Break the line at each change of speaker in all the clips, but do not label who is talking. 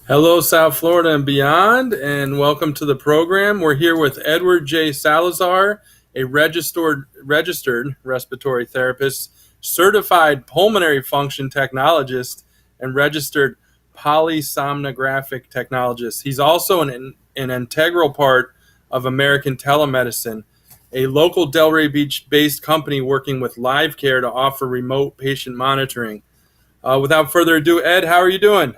Hello, South Florida and beyond, and welcome to the program. We're here with Edward J. Salazar, a registered respiratory therapist, certified pulmonary function technologist, and registered polysomnographic technologist. He's also an integral part of American Telemedicine, a local Delray Beach-based company working with Live Care to offer remote patient monitoring. Without further ado, Ed, how are you doing?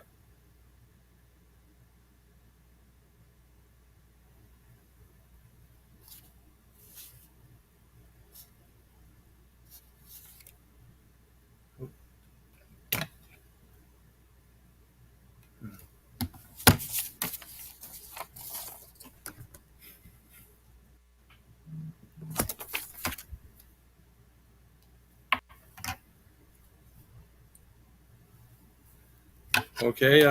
Okay.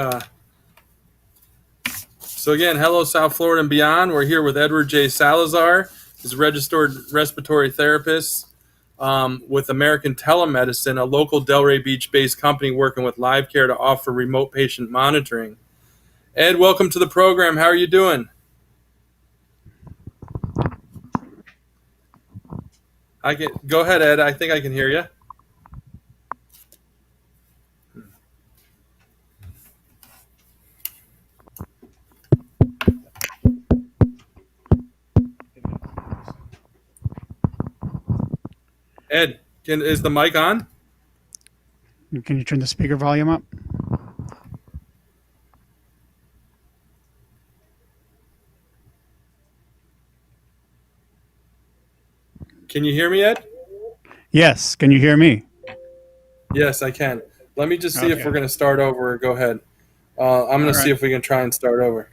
So again, hello, South Florida and beyond. We're here with Edward J. Salazar. He's a registered respiratory therapist with American Telemedicine, a local Delray Beach-based company working with Live Care to offer remote patient monitoring. Ed, welcome to the program. How are you doing? Go ahead, Ed. I think I can hear you. Ed, is the mic on?
Can you turn the speaker volume up?
Can you hear me, Ed?
Yes. Can you hear me?
Yes, I can. Let me just see if we're going to start over. Go ahead. I'm going to see if we can try and start over.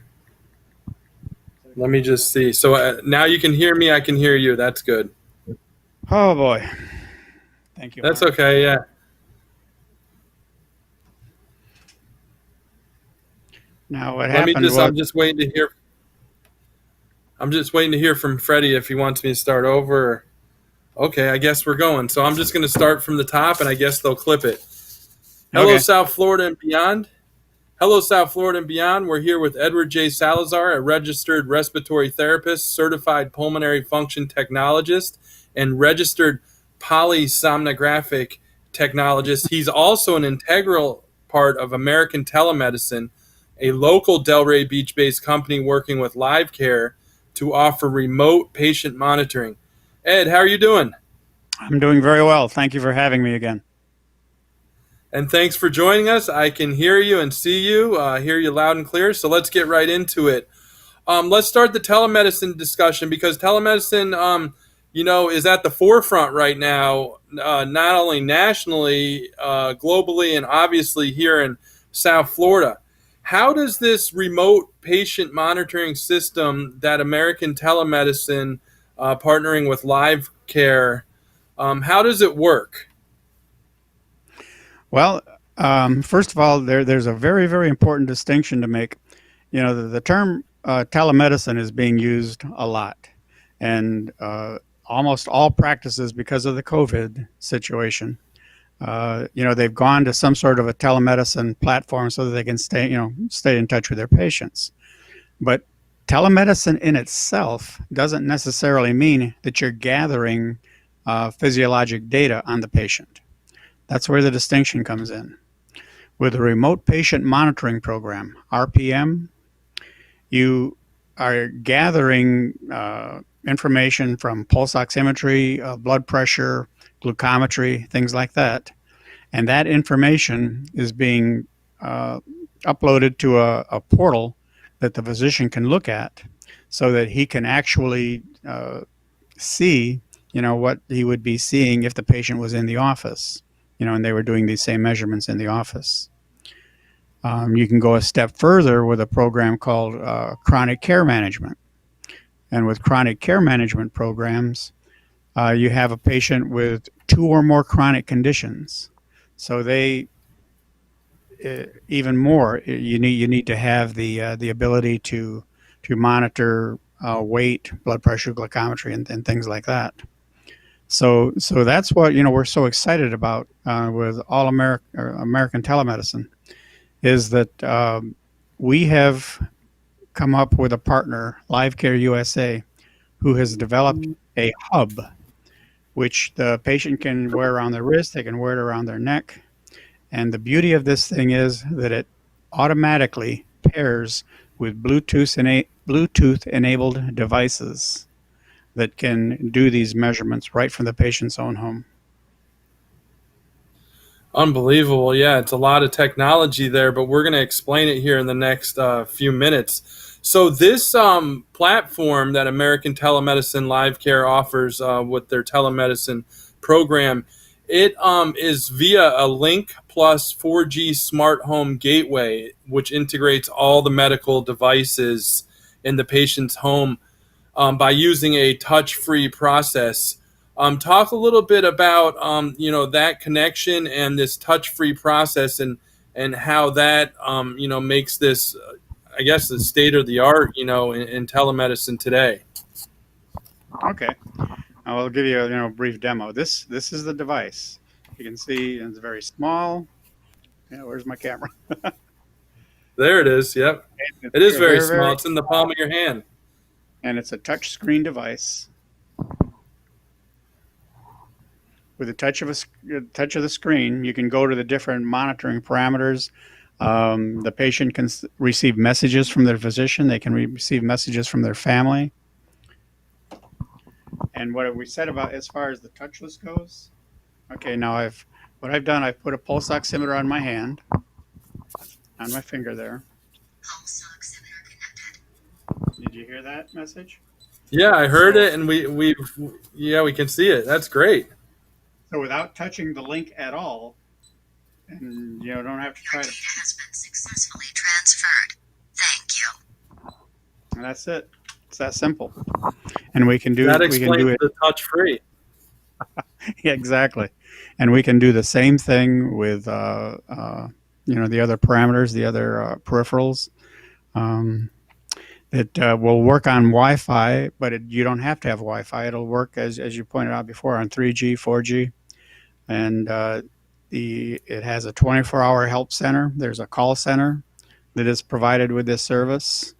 Let me just see. So now you can hear me. I can hear you. That's good.
Oh, boy. Thank you.
That's okay. Yeah.
Now, what happened was...
I'm just waiting to hear. I'm just waiting to hear from Freddie if he wants me to start over. Okay, I guess we're going. So I'm just going to start from the top, and I guess they'll clip it. Hello,
Okay.
South Florida and beyond. Hello, South Florida and beyond. We're here with Edward J. Salazar, a registered respiratory therapist, certified pulmonary function technologist, and registered polysomnographic technologist. He's also an integral part of American Telemedicine, a local Delray Beach-based company working with Live Care to offer remote patient monitoring. Ed, how are you doing?
I'm doing very well. Thank you for having me again.
And thanks for joining us. I can hear you and see you, hear you loud and clear. So let's get right into it. Let's start the telemedicine discussion because telemedicine, is at the forefront right now, not only nationally, globally, and obviously here in South Florida. How does this remote patient monitoring system that American Telemedicine, partnering with Live Care, how does it work?
Well, first of all, there's a very, very important distinction to make. You know, the term telemedicine is being used a lot, and almost all practices, because of the COVID situation, they've gone to some sort of a telemedicine platform so that they can stay in touch with their patients. But telemedicine in itself doesn't necessarily mean that you're gathering physiologic data on the patient. That's where the distinction comes in. With a remote patient monitoring program, RPM, you are gathering information from pulse oximetry, blood pressure, glucometry, things like that. And that information is being uploaded to a portal that the physician can look at so that he can actually see, what he would be seeing if the patient was in the office. And they were doing these same measurements in the office. You can go a step further with a program called chronic care management. And with chronic care management programs, you have a patient with 2 or more chronic conditions. So they, even more, you need to have the ability to monitor weight, blood pressure, glucometry, and things like that. So that's what we're so excited about with American Telemedicine, is that we have come up with a partner, LiveCare USA, who has developed a hub which the patient can wear around their wrist, they can wear it around their neck. And the beauty of this thing is that it automatically pairs with Bluetooth enabled devices that can do these measurements right from the patient's own home.
Unbelievable. Yeah, it's a lot of technology there, but we're going to explain it here in the next few minutes. So, this platform that American Telemedicine Live Care offers with their telemedicine program, it is via a Link Plus 4G smart home gateway, which integrates all the medical devices in the patient's home by using a touch-free process. Talk a little bit about that connection and this touch-free process, and how that makes this, I guess, the state of the art in telemedicine today.
Okay, I will give you a brief demo. This is the device. You can see it's very small. Yeah, where's my camera?
There it is. Yep,
It's
it is very
very,
small.
very
It's in the palm
small,
of your hand.
and it's a touch screen device. With a touch of the screen, you can go to the different monitoring parameters. The patient can receive messages from their physician. They can receive messages from their family. And what we said about as far as the touchless goes. Okay, now what I've done, I've put a pulse oximeter on my hand, on my finger there. Pulse oximeter connected. Did you hear that message?
Yeah, I heard
So
it, and we can see it. That's great.
so without touching the link at all, and don't have to try to. Your data has been successfully transferred. Thank you. And that's it. It's that simple. And we can
That
do
explains
it.
the touch free.
Yeah, exactly. And we can do the same thing with the other parameters, the other peripherals. Um, it will work on Wi-Fi, but you don't have to have Wi-Fi. It'll work as you pointed out before on 3G, 4G, and it has a 24-hour help center. There's a call center that is provided with this service.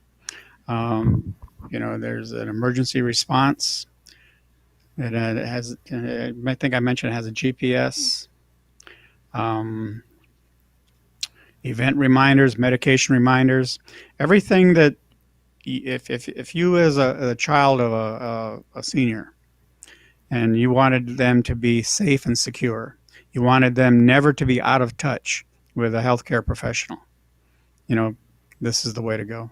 There's an emergency response. It has, I think I mentioned it has a GPS, event reminders, medication reminders, everything that if you as a child of a senior and you wanted them to be safe and secure, you wanted them never to be out of touch with a healthcare professional, this is the way to go.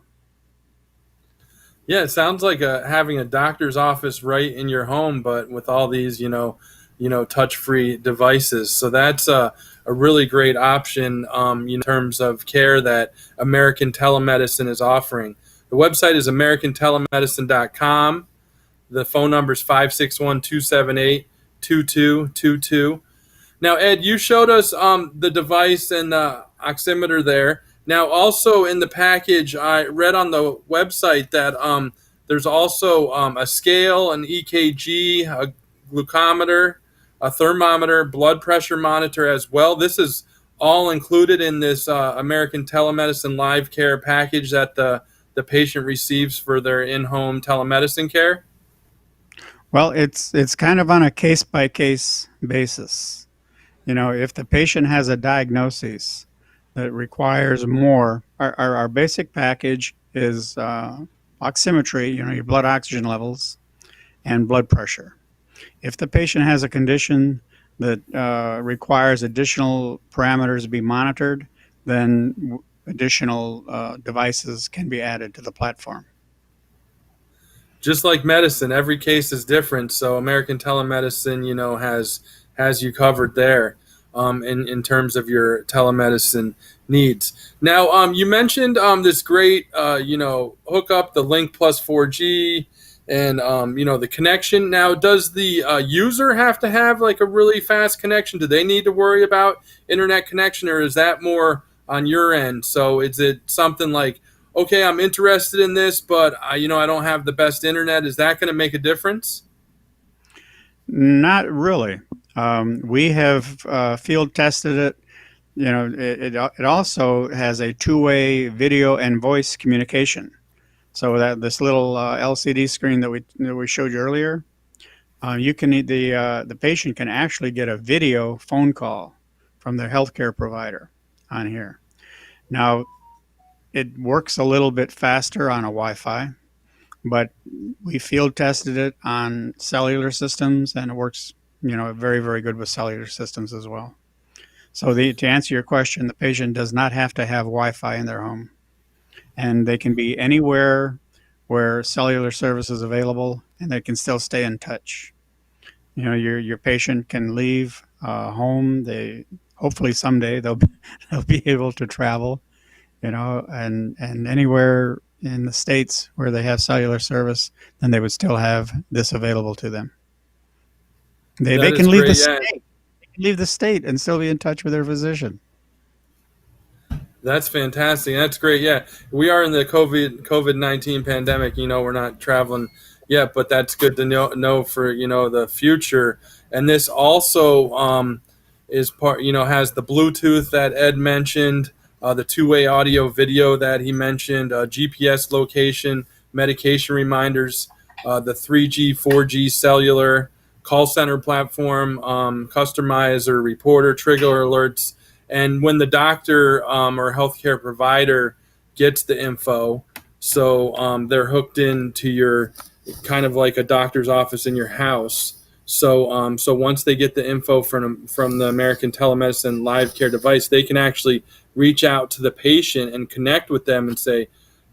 Yeah, it sounds like having a doctor's office right in your home, but with all these, touch-free devices. So that's a really great option, in terms of care that American Telemedicine is offering. The website is americantelemedicine.com. The phone number is 561-278-2222. Now, Ed, you showed us the device and the oximeter there. Now, also in the package, I read on the website that there's also a scale, an EKG, a glucometer, a thermometer, blood pressure monitor as well. This is all included in this American Telemedicine Live Care package that the patient receives for their in-home telemedicine care.
Well, it's kind of on a case by case basis. If the patient has a diagnosis that requires more, our basic package is oximetry, your blood oxygen levels, and blood pressure. If the patient has a condition that requires additional parameters to be monitored, then additional devices can be added to the platform.
Just like medicine, every case is different. So American Telemedicine, has you covered there, in terms of your telemedicine needs. Now, you mentioned this great, hookup, the Link Plus 4G, and the connection. Now, does the user have to have like a really fast connection? Do they need to worry about internet connection, or is that more on your end? So is it something like, okay, I'm interested in this, but I don't have the best internet. Is that going to make a difference?
Not really. We have field tested it. it also has a two-way video and voice communication. So that this little LCD screen that we showed you earlier, you can the patient can actually get a video phone call from their healthcare provider on here. Now it works a little bit faster on a Wi-Fi, but we field tested it on cellular systems, and it works, very, very good with cellular systems as well. So to answer your question, the patient does not have to have Wi-Fi in their home, and they can be anywhere where cellular service is available, and they can still stay in touch. Your patient can leave home. They hopefully someday they'll be able to travel, and anywhere in the states where they have cellular service, then they would still have this available to them. They
That is
can leave the
great. Yeah,
state, leave the state, and still be in touch with their physician.
that's fantastic. That's great. Yeah, we are in the COVID-19 pandemic. We're not traveling yet, but that's good to know for the future. And this also is part. Has the Bluetooth that Ed mentioned, the two-way audio video that he mentioned, GPS location, medication reminders, the 3G, 4G cellular call center platform, customizer, reporter, trigger alerts. And when the doctor or healthcare provider gets the info, so they're hooked into your kind of like a doctor's office in your house. So once they get the info from the American Telemedicine Live Care device, they can actually reach out to the patient and connect with them and say,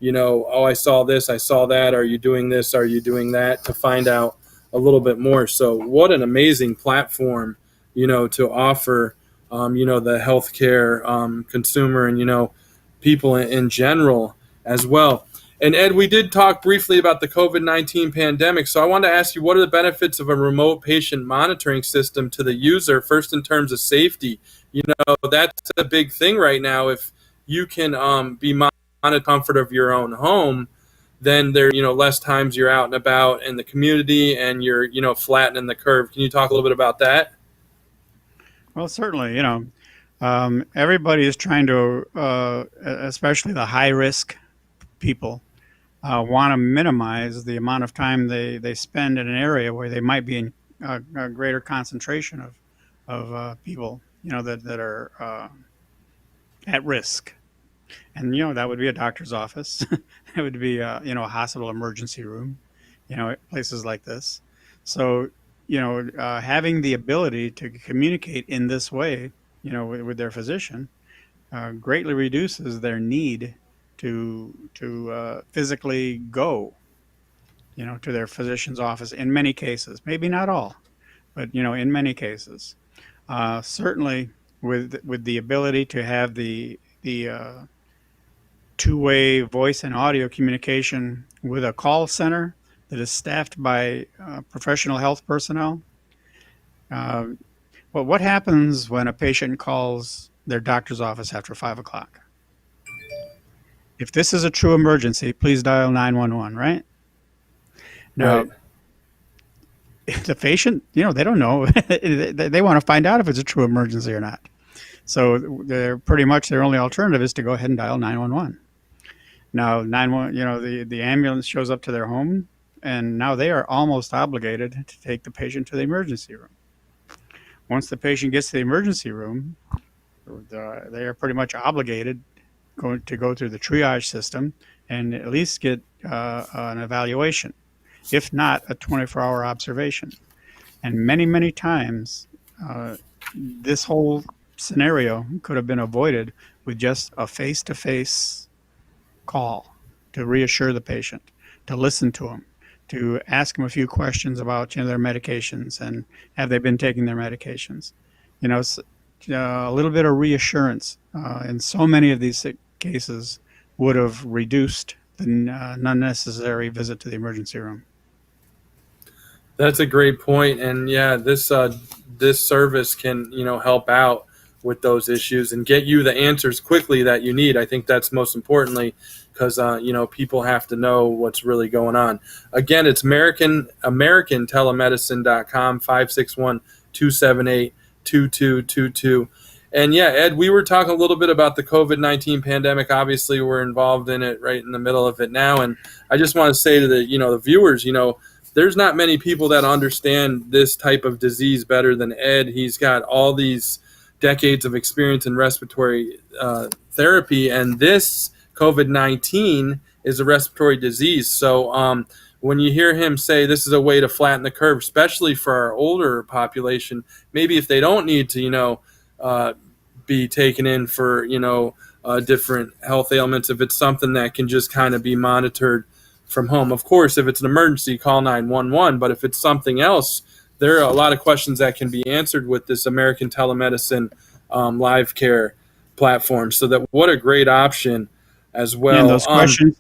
oh, I saw this, I saw that. Are you doing this? Are you doing that? To find out a little bit more. So what an amazing platform, to offer, the healthcare consumer and, people in general as well. And Ed, we did talk briefly about the COVID-19 pandemic. So I wanted to ask you, what are the benefits of a remote patient monitoring system to the user, first in terms of safety? That's a big thing right now. If you can be monitored in the comfort of your own home, then there, less times you're out and about in the community and you're, flattening the curve. Can you talk a little bit about that?
Well, certainly, everybody is trying to, especially the high risk people, want to minimize the amount of time they spend in an area where they might be in a greater concentration of people, that are at risk. And, that would be a doctor's office. It would be, a hospital emergency room, places like this. So, having the ability to communicate in this way, with their physician, greatly reduces their need to physically go, to their physician's office in many cases. Maybe not all, but in many cases. Certainly, with the ability to have the two-way voice and audio communication with a call center that is staffed by professional health personnel. Well, what happens when a patient calls their doctor's office after 5 o'clock? If this is a true emergency, please dial 911, right? Now,
Right.
the patient, they don't know. They want to find out if it's a true emergency or not. So they're pretty much their only alternative is to go ahead and dial 911. Now, 911, the ambulance shows up to their home, and now they are almost obligated to take the patient to the emergency room. Once the patient gets to the emergency room, they are pretty much obligated to go through the triage system and at least get an evaluation, if not a 24-hour observation. And many, many times, this whole scenario could have been avoided with just a face-to-face call to reassure the patient, to listen to them, to ask them a few questions about their medications and have they been taking their medications. A little bit of reassurance in so many of these cases would have reduced the unnecessary visit to the emergency room.
That's a great point, and yeah, this service can help out with those issues and get you the answers quickly that you need. I think that's most importantly because people have to know what's really going on. Again, it's AmericanTelemedicine.com 561-278-2222. And yeah, Ed, we were talking a little bit about the COVID-19 pandemic. Obviously, we're involved in it right in the middle of it now. And I just want to say to the viewers, there's not many people that understand this type of disease better than Ed. He's got all these decades of experience in respiratory therapy, and this COVID-19 is a respiratory disease. So when you hear him say this is a way to flatten the curve, especially for our older population, maybe if they don't need to, uh, be taken in for different health ailments, if it's something that can just kind of be monitored from home. Of course, if it's an emergency, call 911. But if it's something else, there are a lot of questions that can be answered with this American telemedicine live care platform. So that what a great option as
And
well.
those questions.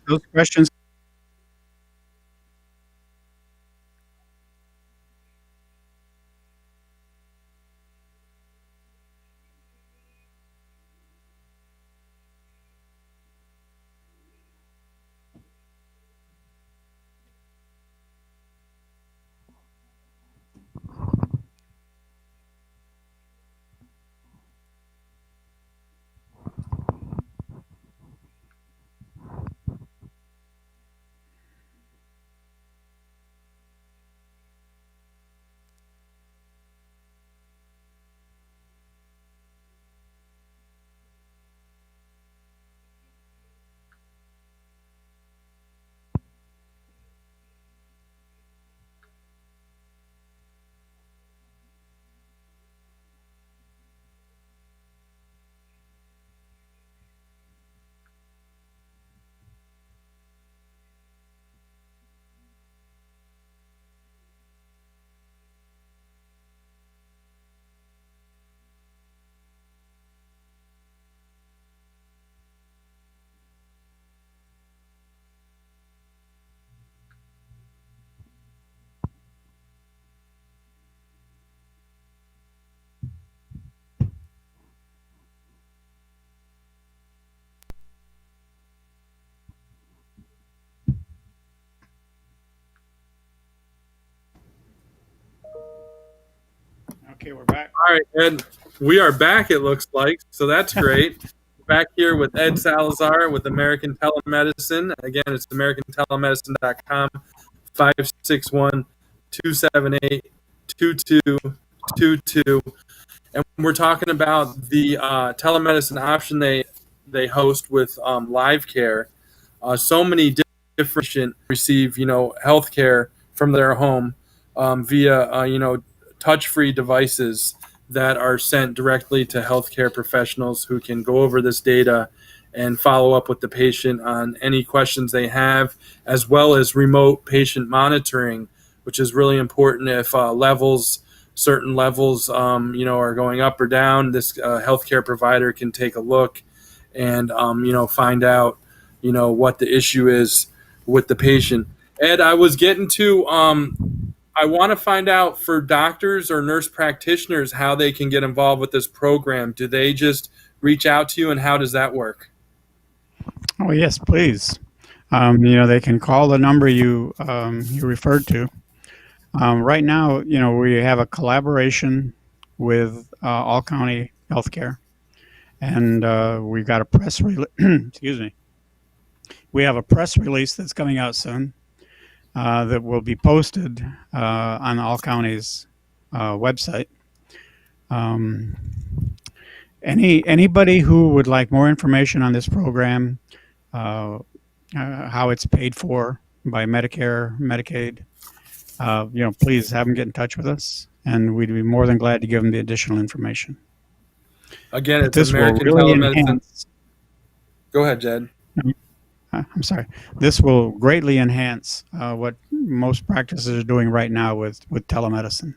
Okay, we're back.
All right, Ed, we are back, it looks like. So that's great. Back here with Ed Salazar with American Telemedicine. Again, it's americantelemedicine.com, 561 278 2222. And we're talking about the telemedicine option they host with live care. So many different receive health care from their home via touch-free devices that are sent directly to healthcare professionals who can go over this data and follow up with the patient on any questions they have, as well as remote patient monitoring, which is really important if certain levels, are going up or down. This healthcare provider can take a look and, find out, what the issue is with the patient. Ed, I was getting to, I want to find out for doctors or nurse practitioners how they can get involved with this program. Do they just reach out to you, and how does that work?
Oh yes, please. They can call the number you referred to. Right now, we have a collaboration with All County Healthcare, and we've got a press release. Excuse me. We have a press release that's coming out soon that will be posted on All County's website. Um, anybody who would like more information on this program, uh, how it's paid for by Medicare, Medicaid, please have them get in touch with us, and we'd be more than glad to give them the additional information.
Again,
But
it's
this will
American
really
Telemedicine.
enhance.
Go ahead, Jed.
I'm sorry. This will greatly enhance what most practices are doing right now with telemedicine.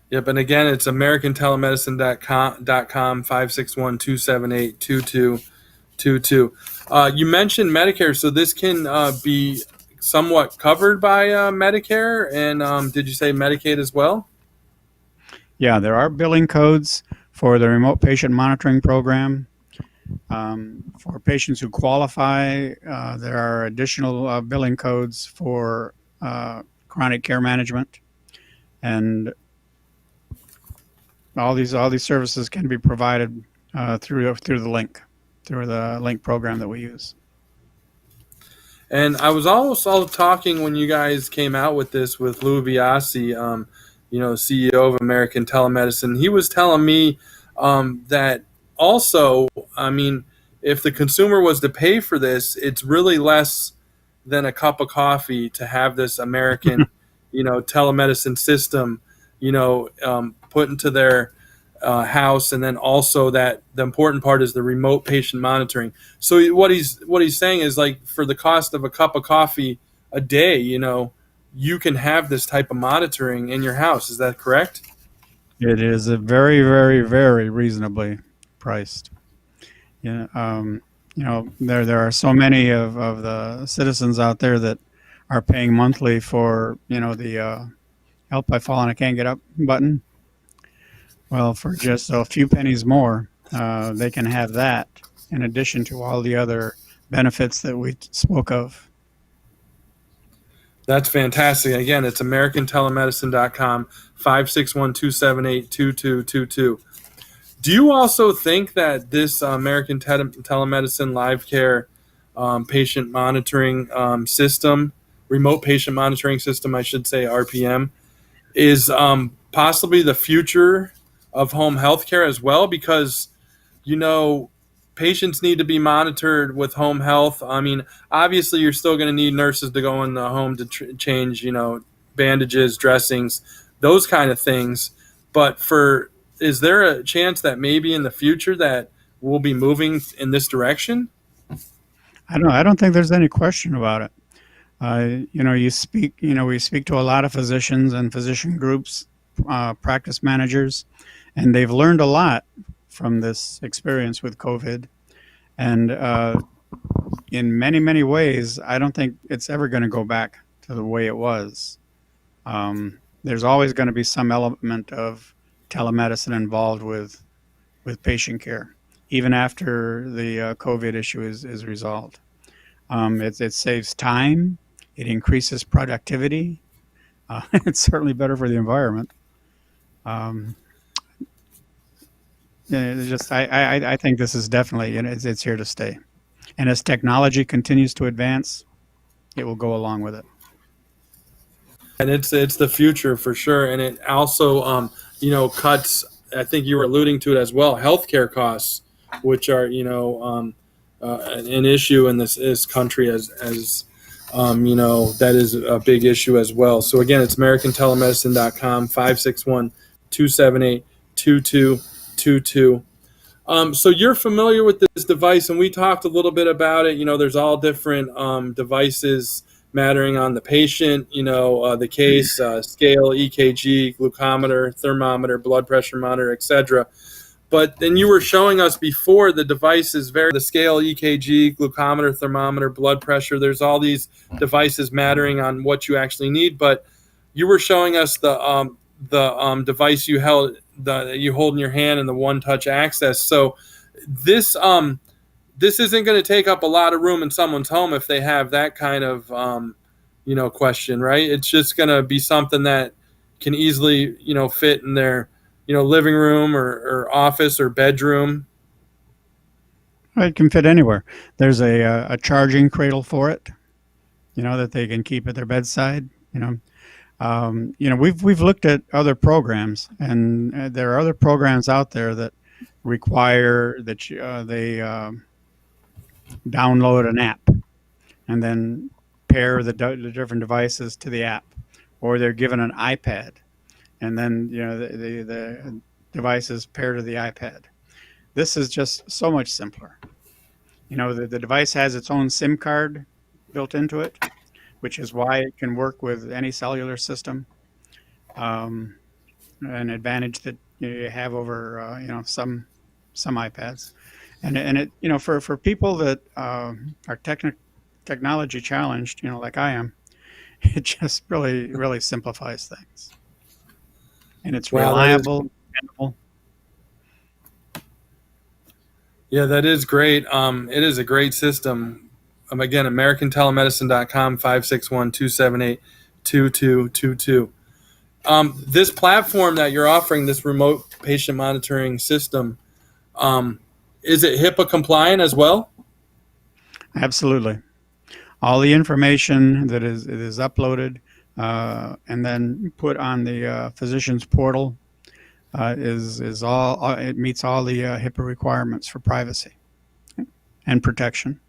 Yep, and again, it's americantelemedicine.com, 561 278 2222. You mentioned Medicare, so this can be somewhat covered by Medicare, and did you say Medicaid as well?
Yeah, there are billing codes for the remote patient monitoring program. For patients who qualify, there are additional billing codes for chronic care management. And all these services can be provided through the link program that we use.
And I was also talking when you guys came out with this with Lou Biasi, CEO of American Telemedicine. He was telling me that also, I mean, if the consumer was to pay for this, it's really less than a cup of coffee to have this American, telemedicine system, put into their house, and then also that the important part is the remote patient monitoring. So what he's saying is, like, for the cost of a cup of coffee a day, you can have this type of monitoring in your house. Is that correct?
It is a very, very, very reasonably priced. Yeah, there are so many of the citizens out there that are paying monthly for the "Help I Fall and I Can't Get Up" button. Well, for just a few pennies more, they can have that in addition to all the other benefits that we spoke of.
That's fantastic. Again, it's americantelemedicine.com, 561-278-2222. Do you also think that this American Telemedicine Live Care patient monitoring system, remote patient monitoring system, I should say, RPM, is possibly the future of home healthcare as well? Because, you know, patients need to be monitored with home health. I mean, obviously, you're still going to need nurses to go in the home to change, bandages, dressings, those kind of things. But is there a chance that maybe in the future that we'll be moving in this direction?
I don't think there's any question about it. We speak to a lot of physicians and physician groups, practice managers, and they've learned a lot from this experience with COVID. And in many, many ways, I don't think it's ever going to go back to the way it was. There's always going to be some element of telemedicine involved with patient care, even after the COVID issue is resolved. It saves time, it increases productivity. It's certainly better for the environment. Um, it's just I think this is definitely, it's here to stay. And as technology continues to advance, it will go along with it.
And it's the future for sure. And it also cuts. I think you were alluding to it as well. Healthcare costs, which are an issue in this country that is a big issue as well. So again, it's americantelemedicine.com, 561-278-2222. So you're familiar with this device, and we talked a little bit about it. There's all different devices mattering on the patient, the case, scale, EKG, glucometer, thermometer, blood pressure monitor, etc. But then you were showing us before the devices the scale, EKG, glucometer, thermometer, blood pressure. There's all these devices mattering on what you actually need. But you were showing us the device you hold in your hand and the one-touch access. So this this isn't going to take up a lot of room in someone's home if they have that kind of question, right? It's just going to be something that can easily fit in their living room or office or bedroom.
It can fit anywhere. There's a charging cradle for it, that they can keep at their bedside. We've looked at other programs, and there are other programs out there that require that they download an app and then pair the different devices to the app, or they're given an iPad, and then the devices pair to the iPad. This is just so much simpler. The device has its own SIM card built into it, which is why it can work with any cellular system. An advantage that you have over some iPads, and it for people that are technology challenged, like I am, it just really simplifies things, and it's reliable, dependable.
Yeah, that is great. It is a great system. Again, americantelemedicine.com, 561-278-2222. This platform that you're offering, this remote patient monitoring system. Um, is it HIPAA compliant as well?
Absolutely. All the information that is uploaded and then put on the physician's portal is all it meets all the HIPAA requirements for privacy and protection.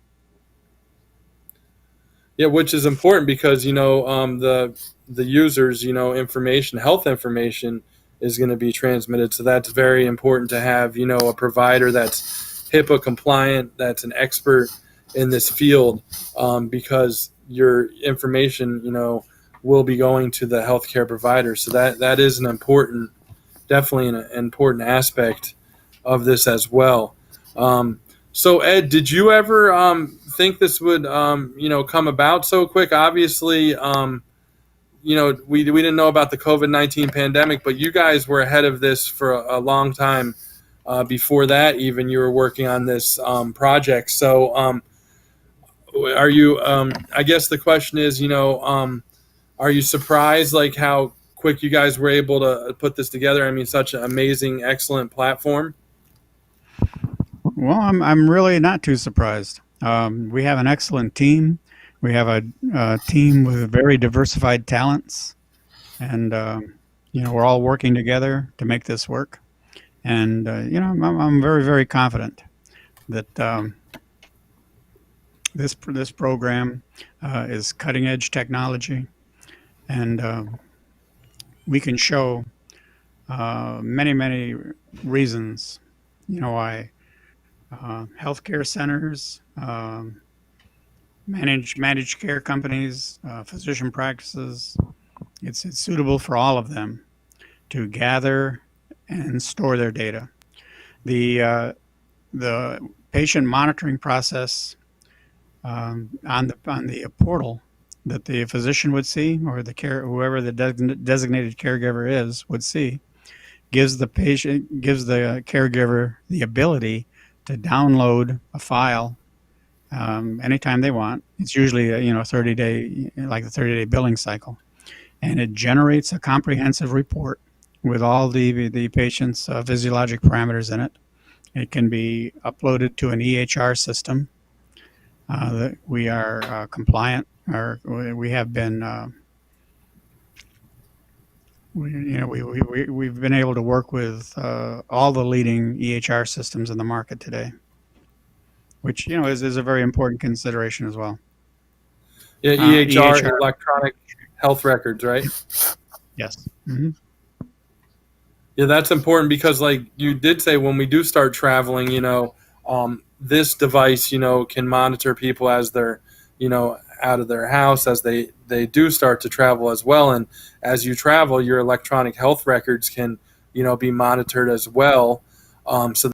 Yeah, which is important because the users information, health information is going to be transmitted. So that's very important to have a provider that's HIPAA compliant, that's an expert in this field, because your information will be going to the healthcare provider. So that is an important, definitely an important aspect of this as well. So Ed, did you ever think this would come about so quick? Obviously, we didn't know about the COVID-19 pandemic, but you guys were ahead of this for a long time. Before that, even you were working on this project. So, are you? I guess the question is, are you surprised like how quick you guys were able to put this together? I mean, such an amazing, excellent platform.
Well, I'm really not too surprised. We have an excellent team. We have a team with very diversified talents, and we're all working together to make this work. And I'm very very confident that this program is cutting edge technology, and we can show many reasons, why healthcare centers, managed care companies, physician practices. It's suitable for all of them to gather and store their data. The patient monitoring process on the portal that the physician would see, or whoever the designated caregiver is would see, gives the caregiver the ability to download a file anytime they want. It's usually 30-day, like the 30-day billing cycle, and it generates a comprehensive report with all the patient's physiologic parameters in it. It can be uploaded to an EHR system that we are compliant, or we have been. We've been able to work with all the leading EHR systems in the market today, which is a very important consideration as well.
Yeah, EHR,
EHR,
electronic health records, right?
yes. Hmm.
Yeah, that's important because, like you did say, when we do start traveling, this device, can monitor people as they're, out of their house, as they do start to travel as well. And as you travel, your electronic health records can, be monitored as well. So